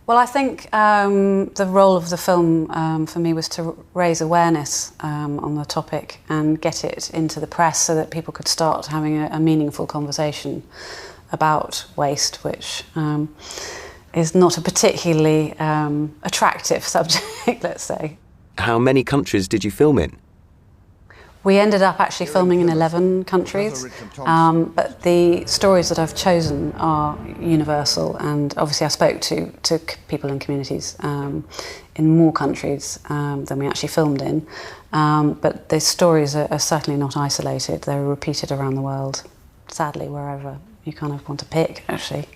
Well, I think the role of the film for me was to raise awareness on the topic and get it into the press so that people could start having a meaningful conversation about waste, which is not a particularly attractive subject, let's say. How many countries did you film in? We ended up actually filming in 11 countries, but the stories that I've chosen are universal, and obviously I spoke to people in communities in more countries than we actually filmed in, but the stories are certainly not isolated. They're repeated around the world, sadly, wherever you kind of want to pick, actually.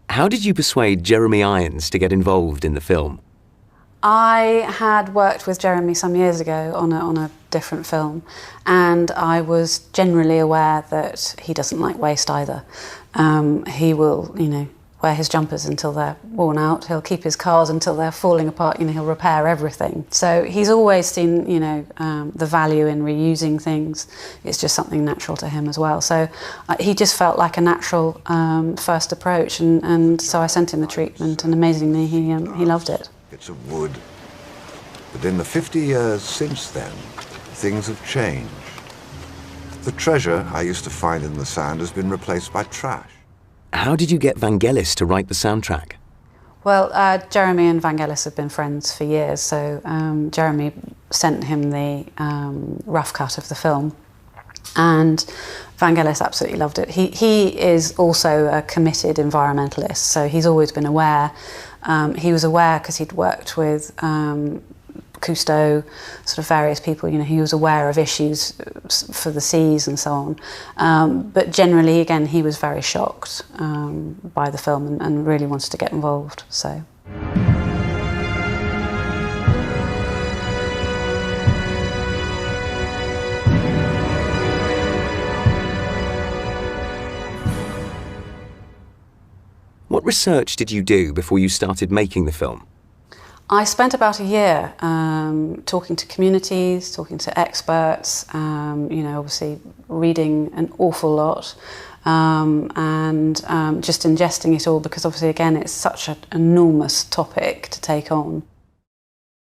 How did you persuade Jeremy Irons to get involved in the film? I had worked with Jeremy some years ago on a different film, and I was generally aware that he doesn't like waste either. He will, wear his jumpers until they're worn out. He'll keep his cars until they're falling apart. He'll repair everything. So he's always seen, the value in reusing things. It's just something natural to him as well. So he just felt like a natural first approach, and so I sent him the treatment, and amazingly he loved it. It's of wood. But in the 50 years since then, things have changed. The treasure I used to find in the sand has been replaced by trash. How did you get Vangelis to write the soundtrack? Well, Jeremy and Vangelis have been friends for years, so Jeremy sent him the rough cut of the film, and Vangelis absolutely loved it. He is also a committed environmentalist, so he's always been aware. He was aware because he'd worked with Cousteau, sort of various people, he was aware of issues for the seas and so on. But generally, again, he was very shocked by the film and really wanted to get involved, so. What research did you do before you started making the film? I spent about a year talking to communities, talking to experts, obviously reading an awful lot, and just ingesting it all, because obviously, again, it's such an enormous topic to take on.